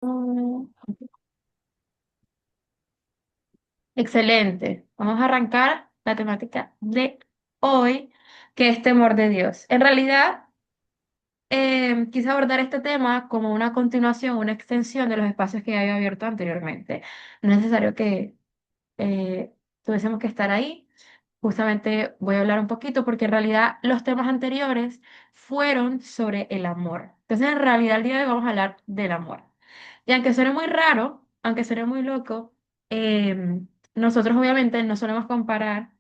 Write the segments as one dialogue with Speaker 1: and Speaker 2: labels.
Speaker 1: Mm, Excelente. Vamos a arrancar la temática de hoy, que es temor de Dios. En realidad, quise abordar este tema como una continuación, una extensión de los espacios que ya había abierto anteriormente. No es necesario que tuviésemos que estar ahí. Justamente voy a hablar un poquito porque en realidad los temas anteriores fueron sobre el amor. Entonces, en realidad, el día de hoy vamos a hablar del amor. Y aunque suene muy raro, aunque suene muy loco, nosotros obviamente no solemos comparar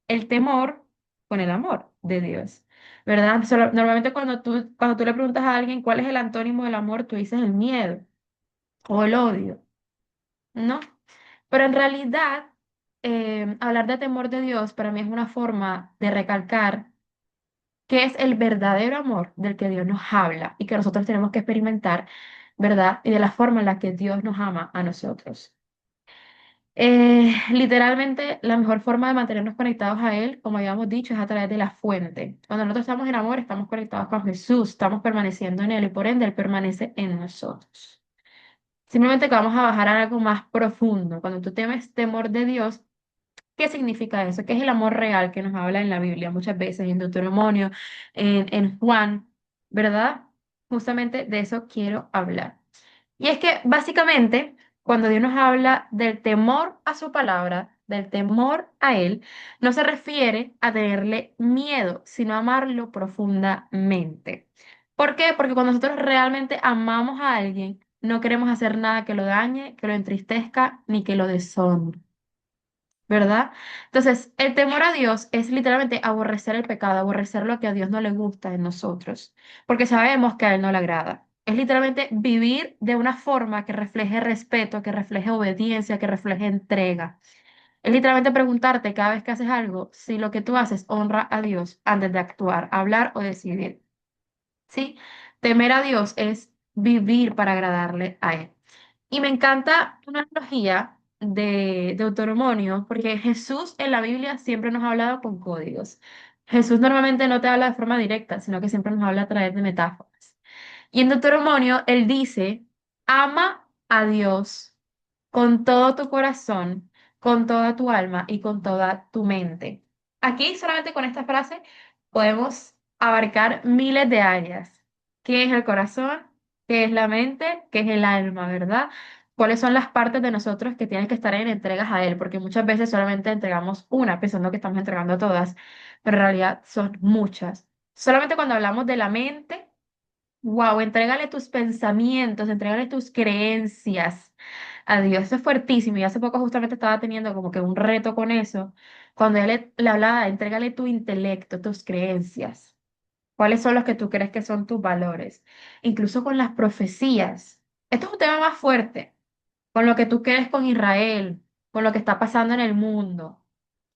Speaker 1: el temor con el amor de Dios, ¿verdad? Normalmente cuando tú le preguntas a alguien cuál es el antónimo del amor, tú dices el miedo o el odio, ¿no? Pero en realidad, hablar de temor de Dios para mí es una forma de recalcar que es el verdadero amor del que Dios nos habla y que nosotros tenemos que experimentar, ¿verdad? Y de la forma en la que Dios nos ama a nosotros. Literalmente, la mejor forma de mantenernos conectados a Él, como habíamos dicho, es a través de la fuente. Cuando nosotros estamos en amor, estamos conectados con Jesús, estamos permaneciendo en Él y por ende Él permanece en nosotros. Simplemente que vamos a bajar a algo más profundo. Cuando tú temes temor de Dios, ¿qué significa eso? ¿Qué es el amor real que nos habla en la Biblia muchas veces, en Deuteronomio, en Juan, ¿verdad? Justamente de eso quiero hablar. Y es que básicamente, cuando Dios nos habla del temor a su palabra, del temor a Él, no se refiere a tenerle miedo, sino a amarlo profundamente. ¿Por qué? Porque cuando nosotros realmente amamos a alguien, no queremos hacer nada que lo dañe, que lo entristezca, ni que lo deshonre. ¿Verdad? Entonces, el temor a Dios es literalmente aborrecer el pecado, aborrecer lo que a Dios no le gusta en nosotros, porque sabemos que a Él no le agrada. Es literalmente vivir de una forma que refleje respeto, que refleje obediencia, que refleje entrega. Es literalmente preguntarte cada vez que haces algo si lo que tú haces honra a Dios antes de actuar, hablar o decidir. ¿Sí? Temer a Dios es vivir para agradarle a Él. Y me encanta una analogía de Deuteronomio, porque Jesús en la Biblia siempre nos ha hablado con códigos. Jesús normalmente no te habla de forma directa, sino que siempre nos habla a través de metáforas. Y en Deuteronomio él dice, ama a Dios con todo tu corazón, con toda tu alma y con toda tu mente. Aquí solamente con esta frase podemos abarcar miles de áreas. ¿Qué es el corazón? ¿Qué es la mente? ¿Qué es el alma, verdad? ¿Cuáles son las partes de nosotros que tienen que estar en entregas a Él? Porque muchas veces solamente entregamos una, pensando que estamos entregando todas, pero en realidad son muchas. Solamente cuando hablamos de la mente, wow, entrégale tus pensamientos, entrégale tus creencias a Dios. Eso es fuertísimo. Y hace poco justamente estaba teniendo como que un reto con eso, cuando él le hablaba, entrégale tu intelecto, tus creencias. ¿Cuáles son los que tú crees que son tus valores? Incluso con las profecías. Esto es un tema más fuerte, con lo que tú crees con Israel, con lo que está pasando en el mundo.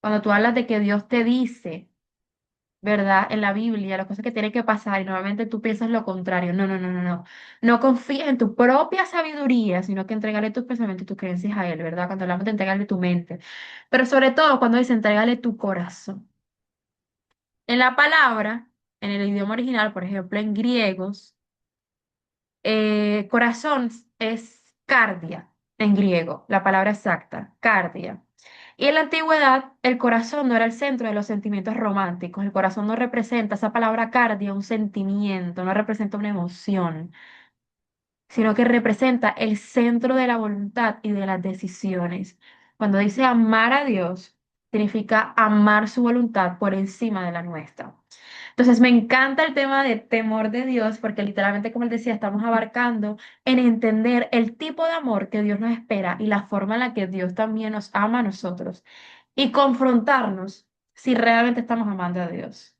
Speaker 1: Cuando tú hablas de que Dios te dice, ¿verdad? En la Biblia, las cosas que tienen que pasar y normalmente tú piensas lo contrario. No, no, no, no, no. No confíes en tu propia sabiduría, sino que entregale tus pensamientos y tus creencias a Él, ¿verdad? Cuando hablamos de entregarle tu mente. Pero sobre todo cuando dice entregale tu corazón. En la palabra, en el idioma original, por ejemplo, en griegos, corazón es cardia en griego, la palabra exacta, cardia. Y en la antigüedad, el corazón no era el centro de los sentimientos románticos. El corazón no representa, esa palabra cardia, un sentimiento, no representa una emoción, sino que representa el centro de la voluntad y de las decisiones. Cuando dice amar a Dios, significa amar su voluntad por encima de la nuestra. Entonces me encanta el tema de temor de Dios porque literalmente, como él decía, estamos abarcando en entender el tipo de amor que Dios nos espera y la forma en la que Dios también nos ama a nosotros y confrontarnos si realmente estamos amando a Dios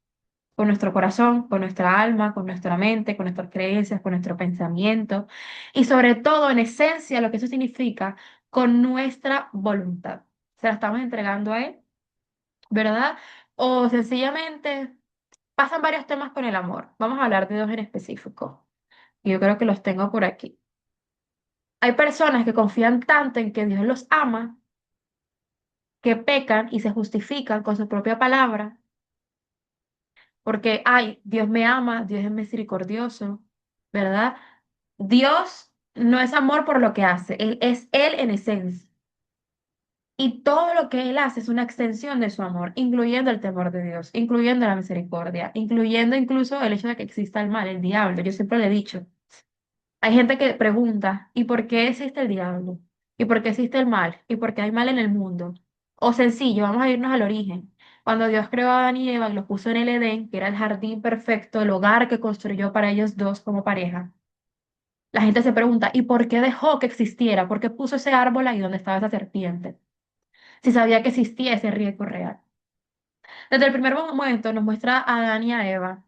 Speaker 1: con nuestro corazón, con nuestra alma, con nuestra mente, con nuestras creencias, con nuestro pensamiento y sobre todo, en esencia, lo que eso significa, con nuestra voluntad. Se la estamos entregando a Él, ¿verdad? O sencillamente pasan varios temas con el amor. Vamos a hablar de dos en específico. Y yo creo que los tengo por aquí. Hay personas que confían tanto en que Dios los ama, que pecan y se justifican con su propia palabra, porque, ay, Dios me ama, Dios es misericordioso, ¿verdad? Dios No es amor por lo que hace, él es él en esencia. Y todo lo que él hace es una extensión de su amor, incluyendo el temor de Dios, incluyendo la misericordia, incluyendo incluso el hecho de que exista el mal, el diablo. Yo siempre le he dicho, hay gente que pregunta, ¿y por qué existe el diablo? ¿Y por qué existe el mal? ¿Y por qué hay mal en el mundo? O sencillo, vamos a irnos al origen. Cuando Dios creó a Adán y Eva y los puso en el Edén, que era el jardín perfecto, el hogar que construyó para ellos dos como pareja, la gente se pregunta, ¿y por qué dejó que existiera? ¿Por qué puso ese árbol ahí donde estaba esa serpiente? Si sabía que existía ese riesgo real. Desde el primer momento nos muestra a Adán y a Eva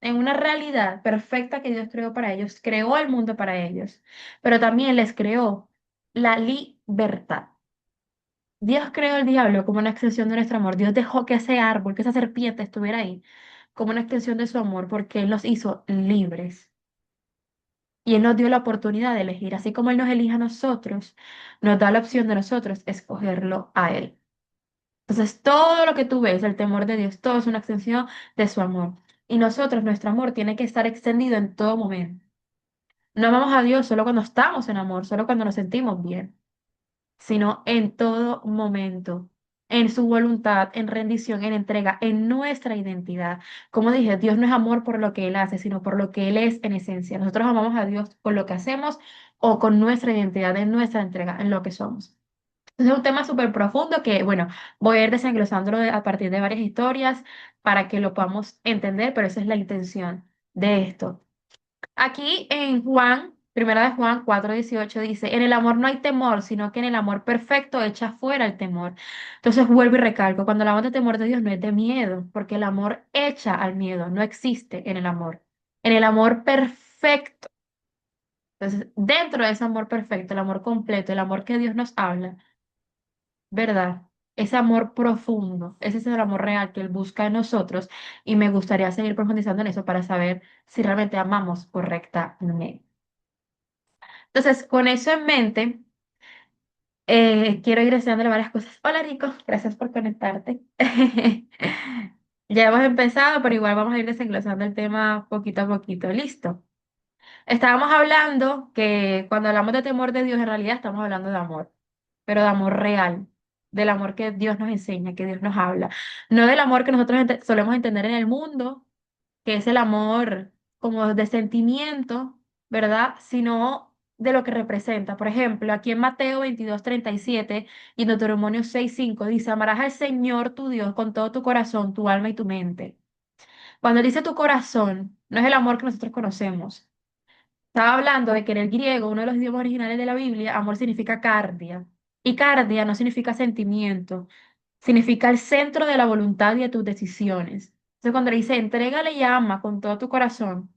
Speaker 1: en una realidad perfecta que Dios creó para ellos, creó el mundo para ellos, pero también les creó la libertad. Dios creó el diablo como una extensión de nuestro amor. Dios dejó que ese árbol, que esa serpiente estuviera ahí como una extensión de su amor porque Él nos hizo libres y Él nos dio la oportunidad de elegir. Así como Él nos elige a nosotros, nos da la opción de nosotros escogerlo a Él. Entonces, todo lo que tú ves, el temor de Dios, todo es una extensión de su amor. Y nosotros, nuestro amor tiene que estar extendido en todo momento. No amamos a Dios solo cuando estamos en amor, solo cuando nos sentimos bien, sino en todo momento, en su voluntad, en rendición, en entrega, en nuestra identidad. Como dije, Dios no es amor por lo que Él hace, sino por lo que Él es en esencia. Nosotros amamos a Dios por lo que hacemos o con nuestra identidad, en nuestra entrega, en lo que somos. Es un tema súper profundo que, bueno, voy a ir desenglosándolo a partir de varias historias para que lo podamos entender, pero esa es la intención de esto. Aquí en Juan, primera de Juan 4:18 dice, en el amor no hay temor, sino que en el amor perfecto echa fuera el temor. Entonces vuelvo y recalco, cuando hablamos de temor de Dios no es de miedo, porque el amor echa al miedo, no existe en el amor. En el amor perfecto. Entonces, dentro de ese amor perfecto, el amor completo, el amor que Dios nos habla, ¿verdad? Ese amor profundo, ese es el amor real que Él busca en nosotros y me gustaría seguir profundizando en eso para saber si realmente amamos correctamente. Entonces, con eso en mente, quiero ir deseándole varias cosas. Hola, Rico, gracias por conectarte. Ya hemos empezado, pero igual vamos a ir desenglosando el tema poquito a poquito. Listo. Estábamos hablando que cuando hablamos de temor de Dios, en realidad estamos hablando de amor, pero de amor real, del amor que Dios nos enseña, que Dios nos habla, no del amor que nosotros solemos entender en el mundo, que es el amor como de sentimiento, ¿verdad? Sino de lo que representa. Por ejemplo, aquí en Mateo 22:37 y en Deuteronomio 6:5 dice, amarás al Señor tu Dios con todo tu corazón, tu alma y tu mente. Cuando dice tu corazón, no es el amor que nosotros conocemos. Estaba hablando de que en el griego, uno de los idiomas originales de la Biblia, amor significa cardia. Y cardia no significa sentimiento, significa el centro de la voluntad y de tus decisiones. Entonces, cuando le dice, entrégale y ama con todo tu corazón,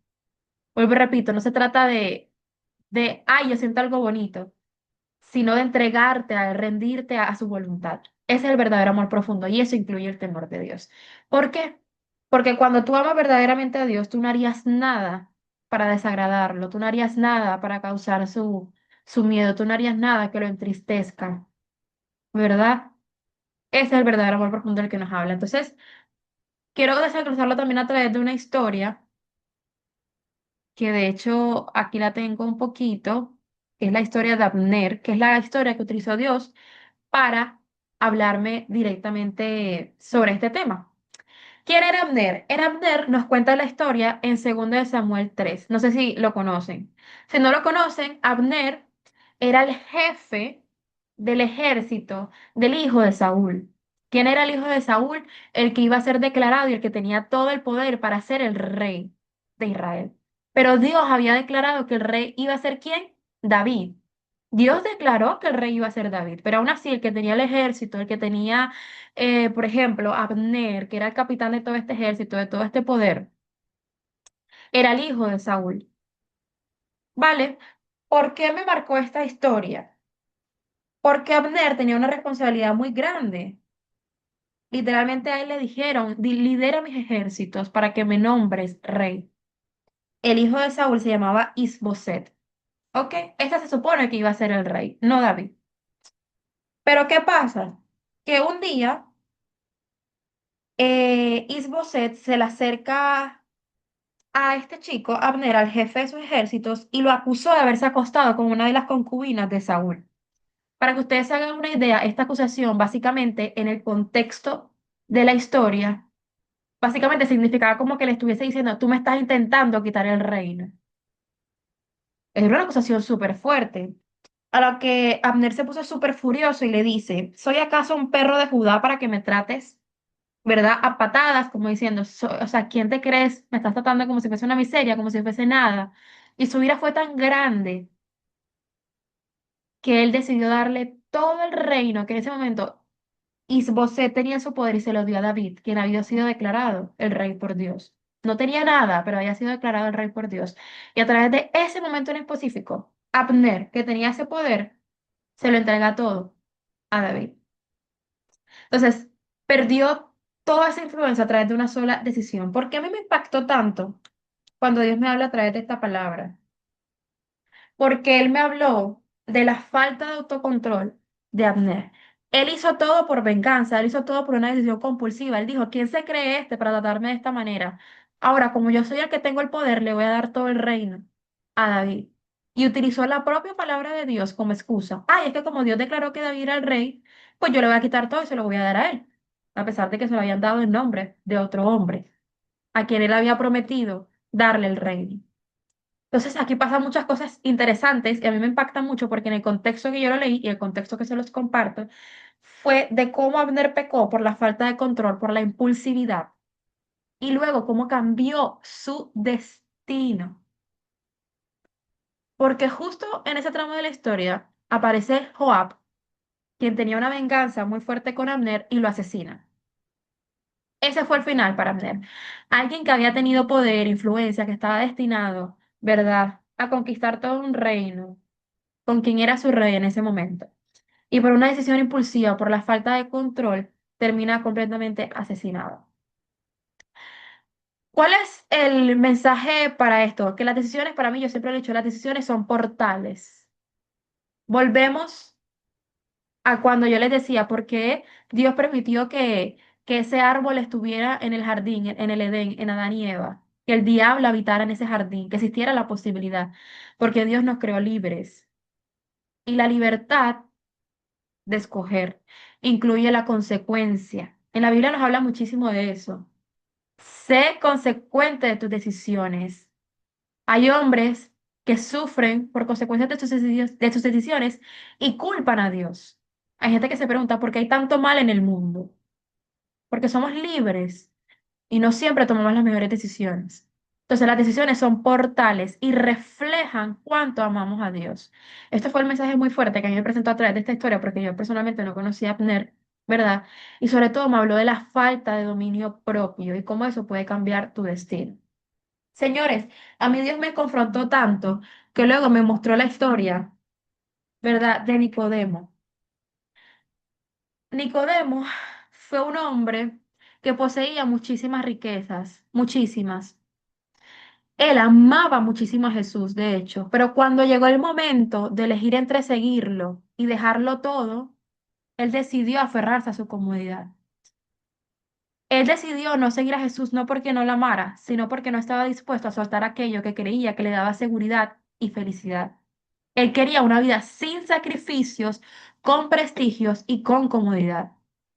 Speaker 1: vuelvo y repito, no se trata ay, yo siento algo bonito, sino de entregarte, a rendirte a su voluntad. Ese es el verdadero amor profundo y eso incluye el temor de Dios. ¿Por qué? Porque cuando tú amas verdaderamente a Dios, tú no harías nada para desagradarlo, tú no harías nada para causar su miedo, tú no harías nada que lo entristezca, ¿verdad? Ese es el verdadero amor profundo del que nos habla. Entonces, quiero desglosarlo también a través de una historia que de hecho aquí la tengo un poquito, que es la historia de Abner, que es la historia que utilizó Dios para hablarme directamente sobre este tema. ¿Quién era Abner? Era Abner nos cuenta la historia en 2 Samuel 3. No sé si lo conocen. Si no lo conocen, Abner era el jefe del ejército del hijo de Saúl. ¿Quién era el hijo de Saúl? El que iba a ser declarado y el que tenía todo el poder para ser el rey de Israel. Pero Dios había declarado que el rey iba a ser ¿quién? David. Dios declaró que el rey iba a ser David, pero aún así el que tenía el ejército, el que tenía por ejemplo, Abner, que era el capitán de todo este ejército, de todo este poder, era el hijo de Saúl. ¿Vale? ¿Por qué me marcó esta historia? Porque Abner tenía una responsabilidad muy grande. Literalmente a él le dijeron, lidera mis ejércitos para que me nombres rey". El hijo de Saúl se llamaba Isboset. ¿Ok? Este se supone que iba a ser el rey, no David. Pero ¿qué pasa? Que un día Isboset se le acerca a este chico, Abner, al jefe de sus ejércitos, y lo acusó de haberse acostado con una de las concubinas de Saúl. Para que ustedes se hagan una idea, esta acusación, básicamente, en el contexto de la historia, básicamente significaba como que le estuviese diciendo, tú me estás intentando quitar el reino. Es una acusación súper fuerte. A la que Abner se puso súper furioso y le dice, ¿soy acaso un perro de Judá para que me trates, verdad? A patadas, como diciendo, o sea, ¿quién te crees? Me estás tratando como si fuese una miseria, como si fuese nada. Y su ira fue tan grande que él decidió darle todo el reino que en ese momento Isboset tenía en su poder y se lo dio a David, quien había sido declarado el rey por Dios. No tenía nada, pero había sido declarado el rey por Dios. Y a través de ese momento en específico, Abner, que tenía ese poder, se lo entrega todo a David. Entonces, perdió toda esa influencia a través de una sola decisión. ¿Por qué a mí me impactó tanto cuando Dios me habla a través de esta palabra? Porque él me habló de la falta de autocontrol de Abner. Él hizo todo por venganza, él hizo todo por una decisión compulsiva. Él dijo, ¿quién se cree este para tratarme de esta manera? Ahora, como yo soy el que tengo el poder, le voy a dar todo el reino a David. Y utilizó la propia palabra de Dios como excusa. Ay, es que como Dios declaró que David era el rey, pues yo le voy a quitar todo y se lo voy a dar a él, a pesar de que se lo habían dado en nombre de otro hombre, a quien él había prometido darle el reino. Entonces aquí pasan muchas cosas interesantes y a mí me impacta mucho porque en el contexto que yo lo leí y el contexto que se los comparto fue de cómo Abner pecó por la falta de control, por la impulsividad y luego cómo cambió su destino. Porque justo en ese tramo de la historia aparece Joab, quien tenía una venganza muy fuerte con Abner y lo asesina. Ese fue el final para Abner. Alguien que había tenido poder, influencia, que estaba destinado, ¿verdad?, a conquistar todo un reino con quien era su rey en ese momento. Y por una decisión impulsiva, por la falta de control, termina completamente asesinado. ¿Cuál es el mensaje para esto? Que las decisiones, para mí, yo siempre he dicho, las decisiones son portales. Volvemos a cuando yo les decía, ¿por qué Dios permitió que ese árbol estuviera en el jardín, en el Edén, en Adán y Eva? Que el diablo habitara en ese jardín, que existiera la posibilidad, porque Dios nos creó libres. Y la libertad de escoger. Incluye la consecuencia. En la Biblia nos habla muchísimo de eso. Sé consecuente de tus decisiones. Hay hombres que sufren por consecuencias de sus decisiones y culpan a Dios. Hay gente que se pregunta por qué hay tanto mal en el mundo. Porque somos libres y no siempre tomamos las mejores decisiones. Entonces las decisiones son portales y reflejan cuánto amamos a Dios. Este fue el mensaje muy fuerte que a mí me presentó a través de esta historia, porque yo personalmente no conocía a Abner, ¿verdad? Y sobre todo me habló de la falta de dominio propio y cómo eso puede cambiar tu destino. Señores, a mí Dios me confrontó tanto que luego me mostró la historia, ¿verdad?, de Nicodemo. Nicodemo fue un hombre que poseía muchísimas riquezas, muchísimas. Él amaba muchísimo a Jesús, de hecho, pero cuando llegó el momento de elegir entre seguirlo y dejarlo todo, él decidió aferrarse a su comodidad. Él decidió no seguir a Jesús no porque no lo amara, sino porque no estaba dispuesto a soltar aquello que creía que le daba seguridad y felicidad. Él quería una vida sin sacrificios, con prestigios y con comodidad.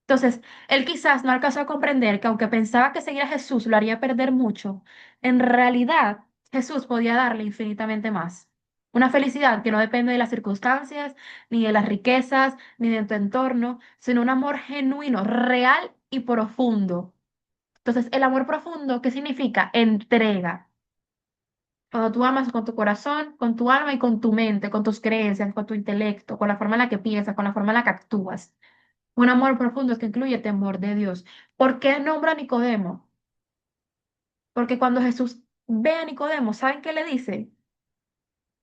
Speaker 1: Entonces, él quizás no alcanzó a comprender que aunque pensaba que seguir a Jesús lo haría perder mucho, en realidad Jesús podía darle infinitamente más. Una felicidad que no depende de las circunstancias, ni de las riquezas, ni de tu entorno, sino un amor genuino, real y profundo. Entonces, el amor profundo, ¿qué significa? Entrega. Cuando tú amas con tu corazón, con tu alma y con tu mente, con tus creencias, con tu intelecto, con la forma en la que piensas, con la forma en la que actúas. Un amor profundo que incluye temor de Dios. ¿Por qué nombra a Nicodemo? Porque cuando Jesús ve a Nicodemo, ¿saben qué le dice?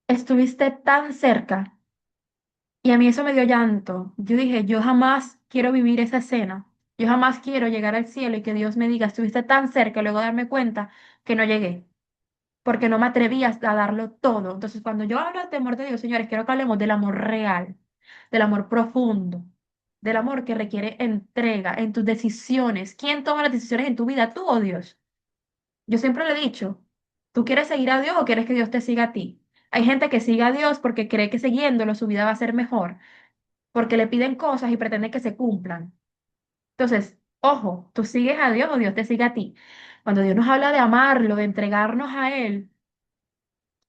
Speaker 1: Estuviste tan cerca. Y a mí eso me dio llanto. Yo dije, yo jamás quiero vivir esa escena. Yo jamás quiero llegar al cielo y que Dios me diga, estuviste tan cerca y luego darme cuenta que no llegué, porque no me atrevías a darlo todo. Entonces, cuando yo hablo del temor de Dios, señores, quiero que hablemos del amor real, del amor profundo, del amor que requiere entrega en tus decisiones. ¿Quién toma las decisiones en tu vida? ¿Tú o Dios? Yo siempre lo he dicho. ¿Tú quieres seguir a Dios o quieres que Dios te siga a ti? Hay gente que sigue a Dios porque cree que siguiéndolo su vida va a ser mejor, porque le piden cosas y pretenden que se cumplan. Entonces, ojo, tú sigues a Dios o Dios te sigue a ti. Cuando Dios nos habla de amarlo, de entregarnos a Él,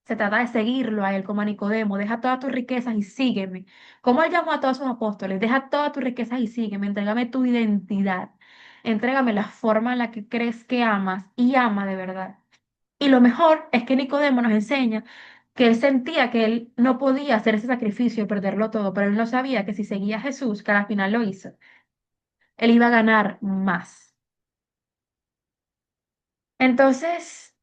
Speaker 1: se trata de seguirlo a Él como a Nicodemo. Deja todas tus riquezas y sígueme. Como Él llamó a todos sus apóstoles, deja todas tus riquezas y sígueme. Entrégame tu identidad. Entrégame la forma en la que crees que amas y ama de verdad. Y lo mejor es que Nicodemo nos enseña que él sentía que él no podía hacer ese sacrificio y perderlo todo, pero él no sabía que si seguía a Jesús, que al final lo hizo, él iba a ganar más. Entonces,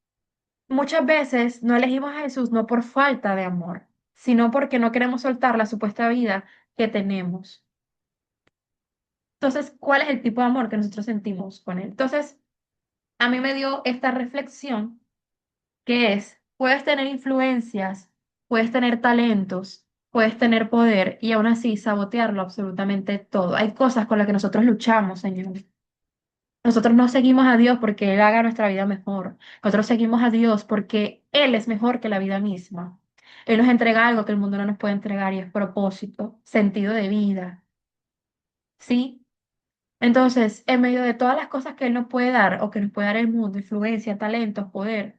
Speaker 1: muchas veces no elegimos a Jesús no por falta de amor, sino porque no queremos soltar la supuesta vida que tenemos. Entonces, ¿cuál es el tipo de amor que nosotros sentimos con él? Entonces, a mí me dio esta reflexión que es, puedes tener influencias, puedes tener talentos, puedes tener poder y aún así sabotearlo absolutamente todo. Hay cosas con las que nosotros luchamos, Señor. Nosotros no seguimos a Dios porque Él haga nuestra vida mejor. Nosotros seguimos a Dios porque Él es mejor que la vida misma. Él nos entrega algo que el mundo no nos puede entregar y es propósito, sentido de vida. ¿Sí? Entonces, en medio de todas las cosas que Él nos puede dar o que nos puede dar el mundo, influencia, talentos, poder,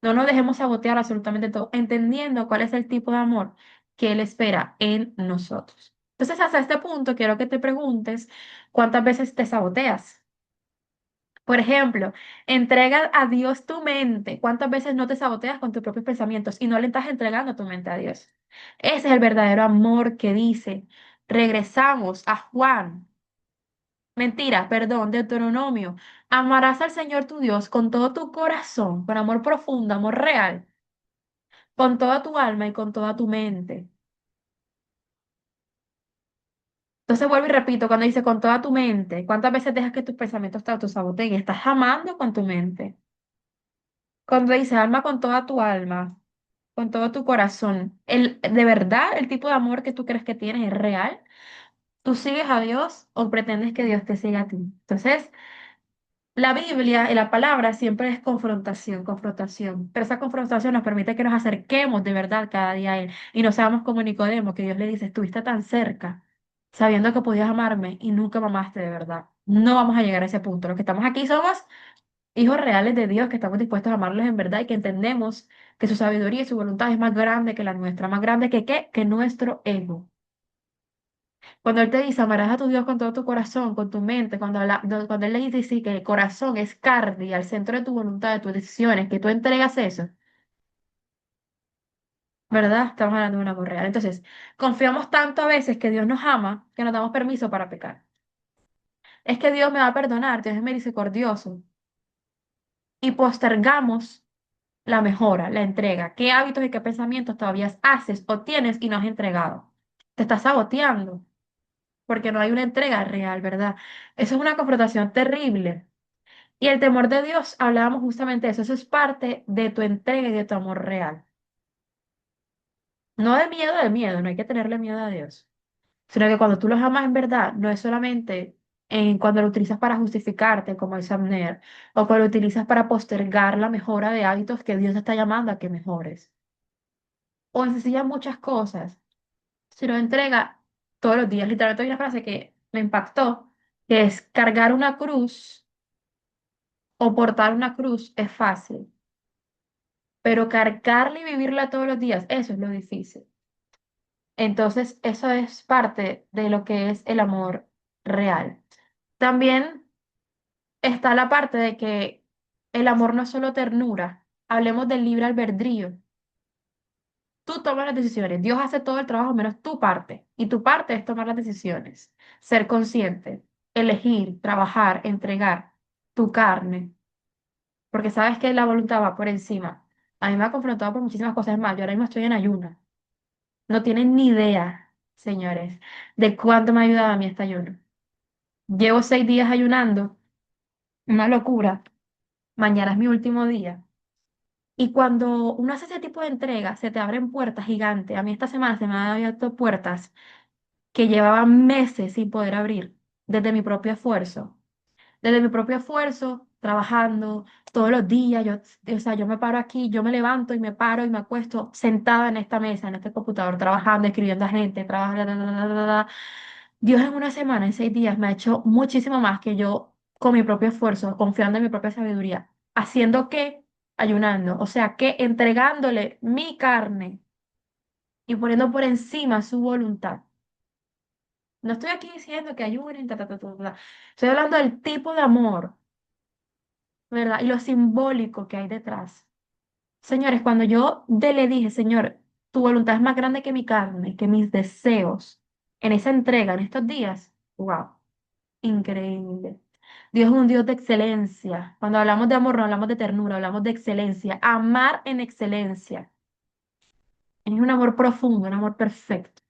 Speaker 1: no nos dejemos sabotear absolutamente todo, entendiendo cuál es el tipo de amor que Él espera en nosotros. Entonces, hasta este punto, quiero que te preguntes cuántas veces te saboteas. Por ejemplo, entrega a Dios tu mente. ¿Cuántas veces no te saboteas con tus propios pensamientos y no le estás entregando tu mente a Dios? Ese es el verdadero amor que dice. Regresamos a Juan. Mentira, perdón, Deuteronomio. Amarás al Señor tu Dios con todo tu corazón, con amor profundo, amor real, con toda tu alma y con toda tu mente. Entonces vuelvo y repito, cuando dice con toda tu mente, ¿cuántas veces dejas que tus pensamientos te autosaboteen? Estás amando con tu mente. Cuando dice alma con toda tu alma, con todo tu corazón, de verdad el tipo de amor que tú crees que tienes es real. ¿Tú sigues a Dios o pretendes que Dios te siga a ti? Entonces, la Biblia y la palabra siempre es confrontación, confrontación, pero esa confrontación nos permite que nos acerquemos de verdad cada día a Él y no seamos como Nicodemo, que Dios le dice, estuviste tan cerca, sabiendo que podías amarme y nunca me amaste de verdad. No vamos a llegar a ese punto. Los que estamos aquí somos hijos reales de Dios, que estamos dispuestos a amarlos en verdad y que entendemos que su sabiduría y su voluntad es más grande que la nuestra, más grande que qué, que nuestro ego. Cuando Él te dice, amarás a tu Dios con todo tu corazón, con tu mente, cuando Él le dice sí, que el corazón es carne, al centro de tu voluntad, de tus decisiones, que tú entregas eso, ¿verdad? Estamos hablando de un amor real. Entonces, confiamos tanto a veces que Dios nos ama que nos damos permiso para pecar. Es que Dios me va a perdonar, Dios es misericordioso. Y postergamos la mejora, la entrega. ¿Qué hábitos y qué pensamientos todavía haces o tienes y no has entregado? Te estás saboteando porque no hay una entrega real, ¿verdad? Eso es una confrontación terrible. Y el temor de Dios, hablábamos justamente de eso, eso es parte de tu entrega y de tu amor real. No de miedo, no hay que tenerle miedo a Dios, sino que cuando tú los amas en verdad, no es solamente en cuando lo utilizas para justificarte, como el Samner, o cuando lo utilizas para postergar la mejora de hábitos que Dios te está llamando a que mejores, o en sencillas muchas cosas, sino entrega todos los días. Literalmente hay una frase que me impactó, que es cargar una cruz o portar una cruz es fácil, pero cargarla y vivirla todos los días, eso es lo difícil. Entonces, eso es parte de lo que es el amor real. También está la parte de que el amor no es solo ternura. Hablemos del libre albedrío. Tú tomas las decisiones. Dios hace todo el trabajo menos tu parte. Y tu parte es tomar las decisiones, ser consciente, elegir, trabajar, entregar tu carne. Porque sabes que la voluntad va por encima. A mí me ha confrontado por muchísimas cosas más. Yo ahora mismo estoy en ayuno. No tienen ni idea, señores, de cuánto me ha ayudado a mí este ayuno. Llevo 6 días ayunando, una locura. Mañana es mi último día. Y cuando uno hace ese tipo de entrega, se te abren puertas gigantes. A mí esta semana se me han abierto puertas que llevaba meses sin poder abrir, desde mi propio esfuerzo. Desde mi propio esfuerzo trabajando todos los días. O sea, yo me paro aquí, yo me levanto y me paro y me acuesto sentada en esta mesa, en este computador, trabajando, escribiendo a gente, trabajando. Dios en una semana, en 6 días, me ha hecho muchísimo más que yo con mi propio esfuerzo, confiando en mi propia sabiduría. ¿Haciendo qué? Ayunando. O sea, que entregándole mi carne y poniendo por encima su voluntad. No estoy aquí diciendo que ayunen, ta. Estoy hablando del tipo de amor, ¿verdad? Y lo simbólico que hay detrás. Señores, cuando le dije, Señor, tu voluntad es más grande que mi carne, que mis deseos, en esa entrega, en estos días, wow, increíble. Dios es un Dios de excelencia. Cuando hablamos de amor, no hablamos de ternura, hablamos de excelencia. Amar en excelencia. Es un amor profundo, un amor perfecto.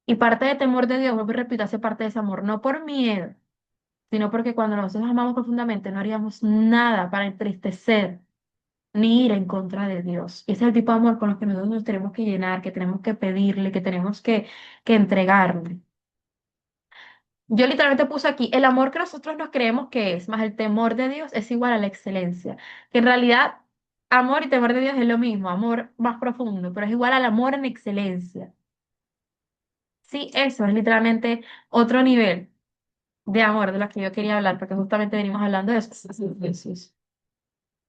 Speaker 1: Y parte de temor de Dios, vuelvo y repito, hace parte de ese amor, no por miedo, sino porque cuando nosotros amamos profundamente no haríamos nada para entristecer ni ir en contra de Dios. Y ese es el tipo de amor con el que nosotros nos tenemos que llenar, que tenemos que pedirle, que tenemos que entregarle. Yo literalmente puse aquí, el amor que nosotros nos creemos que es, más el temor de Dios es igual a la excelencia. Que en realidad, amor y temor de Dios es lo mismo, amor más profundo, pero es igual al amor en excelencia. Sí, eso es literalmente otro nivel de amor de lo que yo quería hablar, porque justamente venimos hablando de eso. Jesús.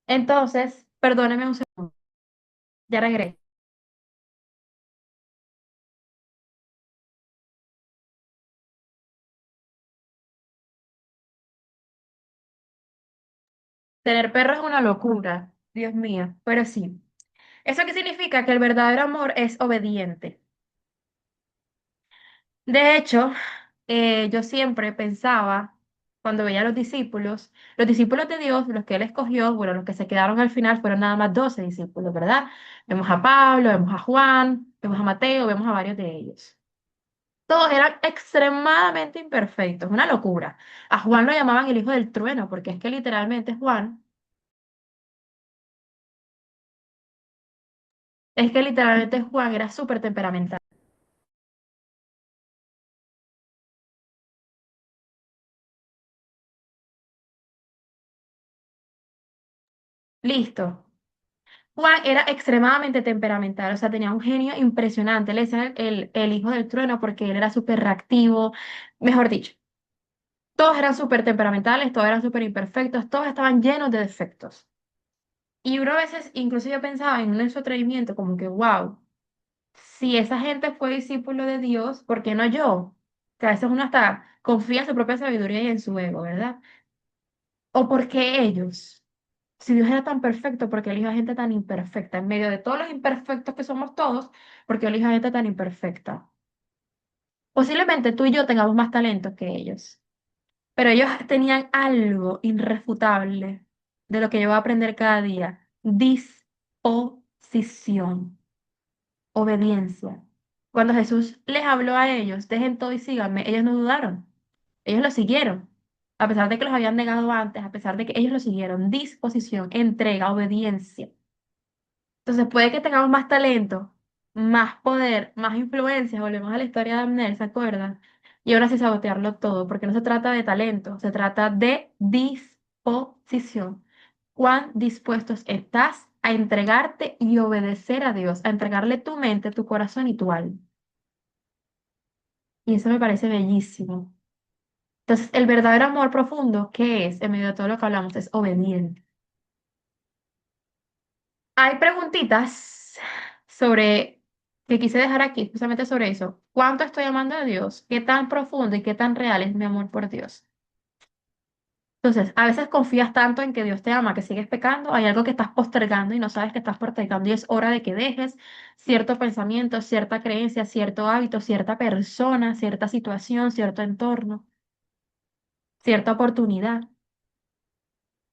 Speaker 1: Entonces, perdóneme un segundo, ya regresé. Tener perro es una locura, Dios mío, pero sí. ¿Eso qué significa? Que el verdadero amor es obediente. De hecho, yo siempre pensaba, cuando veía a los discípulos de Dios, los que Él escogió, bueno, los que se quedaron al final fueron nada más 12 discípulos, ¿verdad? Vemos a Pablo, vemos a Juan, vemos a Mateo, vemos a varios de ellos. Todos eran extremadamente imperfectos, una locura. A Juan lo llamaban el hijo del trueno, porque es que literalmente Juan, es que literalmente Juan era súper temperamental. Listo. Juan era extremadamente temperamental, o sea, tenía un genio impresionante. Le decían el hijo del trueno porque él era súper reactivo, mejor dicho. Todos eran súper temperamentales, todos eran súper imperfectos, todos estaban llenos de defectos. Y uno a veces, incluso yo pensaba en su atrevimiento, como que, wow, si esa gente fue discípulo de Dios, ¿por qué no yo? Que a veces uno hasta confía en su propia sabiduría y en su ego, ¿verdad? ¿O por qué ellos? Si Dios era tan perfecto, ¿por qué elijo a gente tan imperfecta? En medio de todos los imperfectos que somos todos, ¿por qué elijo a gente tan imperfecta? Posiblemente tú y yo tengamos más talentos que ellos, pero ellos tenían algo irrefutable de lo que yo voy a aprender cada día. Disposición, obediencia. Cuando Jesús les habló a ellos, dejen todo y síganme, ellos no dudaron. Ellos lo siguieron. A pesar de que los habían negado antes, a pesar de que ellos lo siguieron. Disposición, entrega, obediencia. Entonces puede que tengamos más talento, más poder, más influencia. Volvemos a la historia de Abner, ¿se acuerdan? Y ahora sí sabotearlo todo, porque no se trata de talento, se trata de disposición. ¿Cuán dispuestos estás a entregarte y obedecer a Dios, a entregarle tu mente, tu corazón y tu alma? Y eso me parece bellísimo. Entonces, el verdadero amor profundo, ¿qué es? En medio de todo lo que hablamos, es obediente. Hay preguntitas sobre que quise dejar aquí, justamente sobre eso. ¿Cuánto estoy amando a Dios? ¿Qué tan profundo y qué tan real es mi amor por Dios? Entonces, a veces confías tanto en que Dios te ama que sigues pecando. Hay algo que estás postergando y no sabes que estás postergando y es hora de que dejes cierto pensamiento, cierta creencia, cierto hábito, cierta persona, cierta situación, cierto entorno, cierta oportunidad.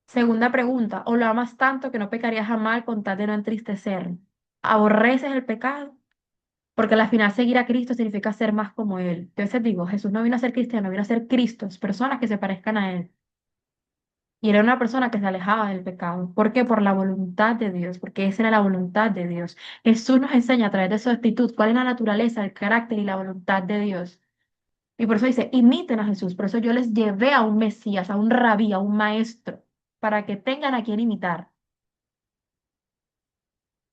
Speaker 1: Segunda pregunta, ¿o lo amas tanto que no pecarías jamás con tal de no entristecer? ¿Aborreces el pecado? Porque al final seguir a Cristo significa ser más como Él. Entonces digo, Jesús no vino a ser cristiano, vino a ser Cristos, personas que se parezcan a Él. Y era una persona que se alejaba del pecado. ¿Por qué? Por la voluntad de Dios, porque esa era la voluntad de Dios. Jesús nos enseña a través de su actitud cuál es la naturaleza, el carácter y la voluntad de Dios. Y por eso dice, imiten a Jesús. Por eso yo les llevé a un Mesías, a un rabí, a un maestro, para que tengan a quien imitar.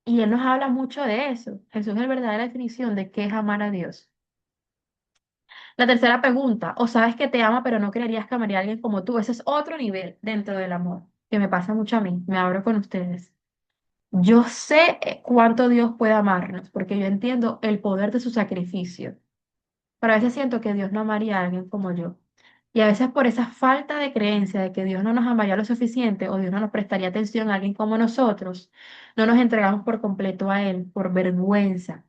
Speaker 1: Y él nos habla mucho de eso. Jesús es la verdadera definición de qué es amar a Dios. La tercera pregunta, o sabes que te ama, pero no creerías que amaría a alguien como tú. Ese es otro nivel dentro del amor, que me pasa mucho a mí. Me abro con ustedes. Yo sé cuánto Dios puede amarnos, porque yo entiendo el poder de su sacrificio. Pero a veces siento que Dios no amaría a alguien como yo. Y a veces por esa falta de creencia de que Dios no nos amaría lo suficiente o Dios no nos prestaría atención a alguien como nosotros, no nos entregamos por completo a Él, por vergüenza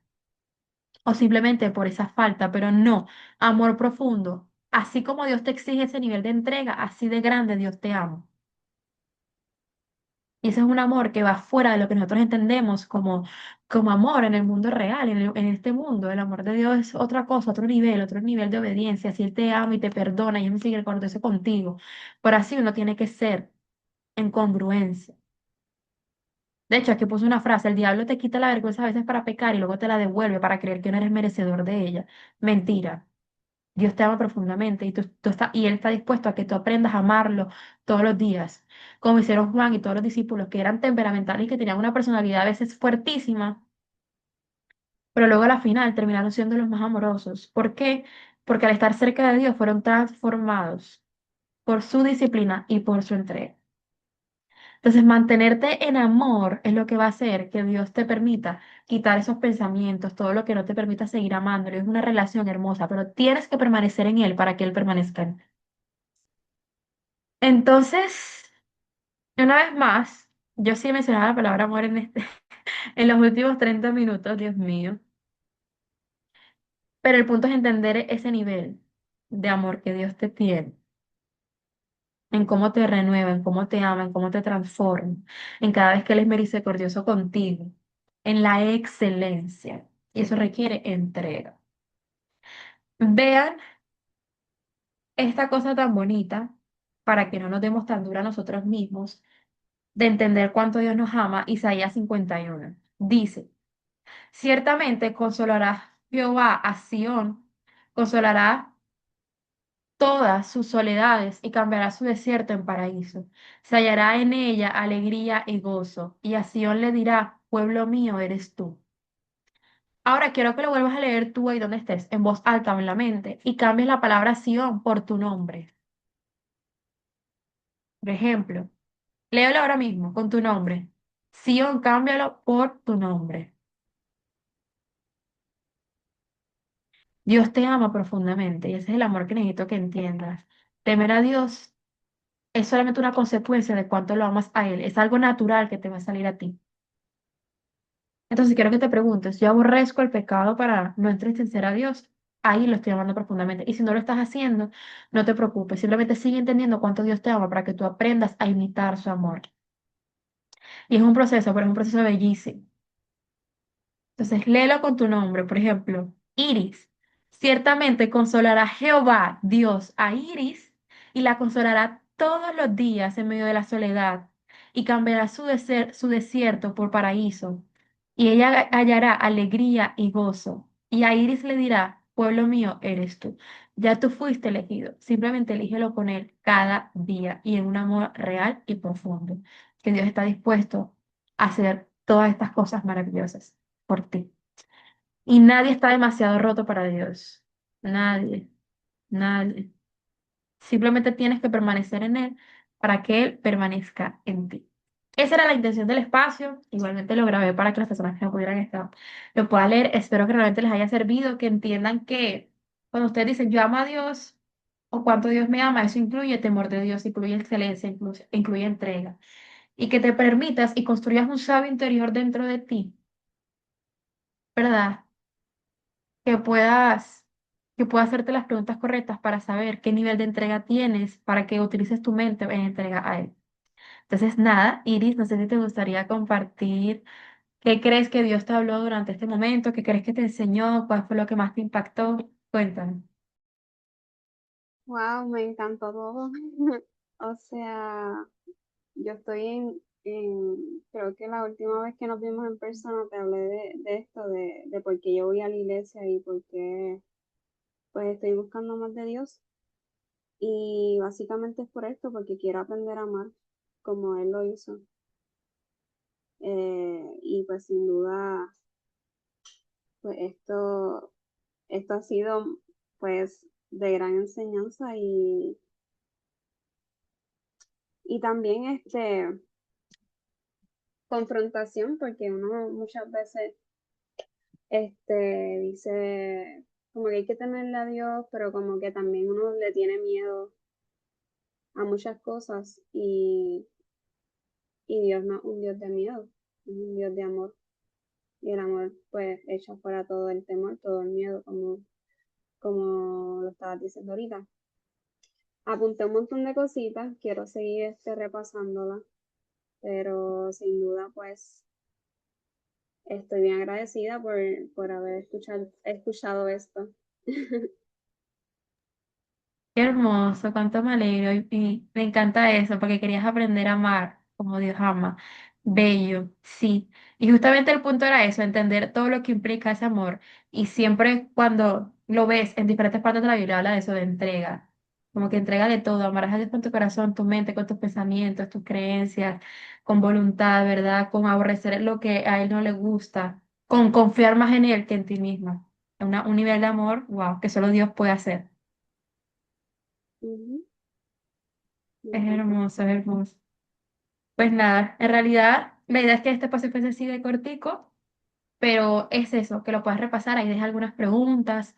Speaker 1: o simplemente por esa falta, pero no, amor profundo. Así como Dios te exige ese nivel de entrega, así de grande Dios te ama. Y ese es un amor que va fuera de lo que nosotros entendemos como amor en el mundo real, en este mundo. El amor de Dios es otra cosa, otro nivel de obediencia. Si Él te ama y te perdona y Él sigue el cortés contigo. Pero así uno tiene que ser en congruencia. De hecho, aquí puse una frase, el diablo te quita la vergüenza a veces para pecar y luego te la devuelve para creer que no eres merecedor de ella. Mentira. Dios te ama profundamente y, y Él está dispuesto a que tú aprendas a amarlo todos los días, como hicieron Juan y todos los discípulos que eran temperamentales y que tenían una personalidad a veces fuertísima, pero luego a la final terminaron siendo los más amorosos. ¿Por qué? Porque al estar cerca de Dios fueron transformados por su disciplina y por su entrega. Entonces, mantenerte en amor es lo que va a hacer que Dios te permita quitar esos pensamientos, todo lo que no te permita seguir amándolo. Es una relación hermosa, pero tienes que permanecer en Él para que Él permanezca en ti. Entonces, una vez más, yo sí mencionaba la palabra amor en los últimos 30 minutos, Dios mío, pero el punto es entender ese nivel de amor que Dios te tiene, en cómo te renueva, en cómo te ama, en cómo te transforma, en cada vez que Él es misericordioso contigo, en la excelencia. Y eso requiere entrega. Vean esta cosa tan bonita para que no nos demos tan dura a nosotros mismos de entender cuánto Dios nos ama. Isaías 51 dice. Ciertamente consolará Jehová a Sión, consolará todas sus soledades y cambiará su desierto en paraíso. Se hallará en ella alegría y gozo, y a Sión le dirá, pueblo mío eres tú. Ahora quiero que lo vuelvas a leer tú ahí donde estés, en voz alta o en la mente, y cambies la palabra Sión por tu nombre. Por ejemplo, léelo ahora mismo con tu nombre. Sión, cámbialo por tu nombre. Dios te ama profundamente y ese es el amor que necesito que entiendas. Temer a Dios es solamente una consecuencia de cuánto lo amas a Él. Es algo natural que te va a salir a ti. Entonces quiero que te preguntes, ¿yo aborrezco el pecado para no entristecer a Dios? Ahí lo estoy amando profundamente. Y si no lo estás haciendo, no te preocupes. Simplemente sigue entendiendo cuánto Dios te ama para que tú aprendas a imitar su amor. Y es un proceso, pero es un proceso bellísimo. Entonces, léelo con tu nombre, por ejemplo, Iris. Ciertamente consolará Jehová, Dios, a Iris y la consolará todos los días en medio de la soledad y cambiará su desierto por paraíso. Y ella hallará alegría y gozo. Y a Iris le dirá, pueblo mío eres tú. Ya tú fuiste elegido. Simplemente elígelo con él cada día y en un amor real y profundo. Que Dios está dispuesto a hacer todas estas cosas maravillosas por ti. Y nadie está demasiado roto para Dios. Nadie, nadie. Simplemente tienes que permanecer en Él para que Él permanezca en ti. Esa era la intención del espacio. Igualmente lo grabé para que las personas que no pudieran estar lo puedan leer. Espero que realmente les haya servido, que entiendan que cuando ustedes dicen yo amo a Dios o cuánto Dios me ama, eso incluye temor de Dios, incluye excelencia, incluye entrega. Y que te permitas y construyas un sabio interior dentro de ti, ¿verdad? que puedas, que puedas hacerte las preguntas correctas para saber qué nivel de entrega tienes, para que utilices tu mente en entrega a él. Entonces, nada, Iris, no sé si te gustaría compartir qué crees que Dios te habló durante este momento, qué crees que te enseñó, cuál fue lo que más te impactó. Cuéntame.
Speaker 2: Wow, me encantó todo. O sea, yo estoy creo que la última vez que nos vimos en persona te hablé de esto, de por qué yo voy a la iglesia y por qué pues estoy buscando más de Dios y básicamente es por esto, porque quiero aprender a amar como Él lo hizo. Y pues sin duda, pues esto ha sido pues de gran enseñanza y también confrontación, porque uno muchas veces dice como que hay que temerle a Dios, pero como que también uno le tiene miedo a muchas cosas y Dios no es un Dios de miedo, es un Dios de amor. Y el amor pues echa fuera todo el temor, todo el miedo, como lo estabas diciendo ahorita. Apunté un montón de cositas, quiero seguir repasándolas, pero sin duda pues estoy bien agradecida por haber escuchado esto.
Speaker 1: Qué hermoso, cuánto me alegro y me encanta eso, porque querías aprender a amar como Dios ama. Bello, sí. Y justamente el punto era eso, entender todo lo que implica ese amor. Y siempre cuando lo ves en diferentes partes de la Biblia habla de eso, de entrega. Como que entrega de todo, amarás a Dios con tu corazón, tu mente, con tus pensamientos, tus creencias, con voluntad, ¿verdad? Con aborrecer lo que a Él no le gusta, con confiar más en Él que en ti misma. Un nivel de amor, wow, que solo Dios puede hacer.
Speaker 2: Ujú, me
Speaker 1: Es
Speaker 2: encanta.
Speaker 1: hermoso, es hermoso. Pues nada, en realidad la idea es que este espacio fuese así de cortico, pero es eso, que lo puedas repasar, ahí deja algunas preguntas,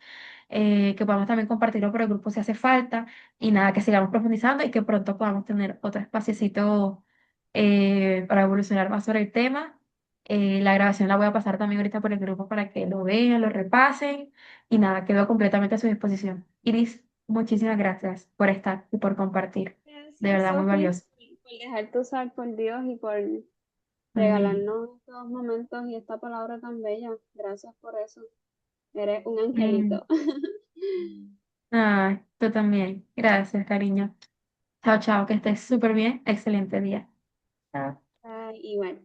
Speaker 1: que podamos también compartirlo por el grupo si hace falta, y nada, que sigamos profundizando y que pronto podamos tener otro espaciocito para evolucionar más sobre el tema. La grabación la voy a pasar también ahorita por el grupo para que lo vean, lo repasen, y nada, quedo completamente a su disposición. Iris, muchísimas gracias por estar y por compartir. De
Speaker 2: Gracias,
Speaker 1: verdad, muy
Speaker 2: Sofi,
Speaker 1: valioso.
Speaker 2: por dejarte usar por Dios y por
Speaker 1: Amén.
Speaker 2: regalarnos estos momentos y esta palabra tan bella. Gracias por eso. Eres un
Speaker 1: Mm.
Speaker 2: angelito.
Speaker 1: Ay, tú también. Gracias, cariño. Chao, chao, que estés súper bien. Excelente día. Chao.
Speaker 2: Ay, igual.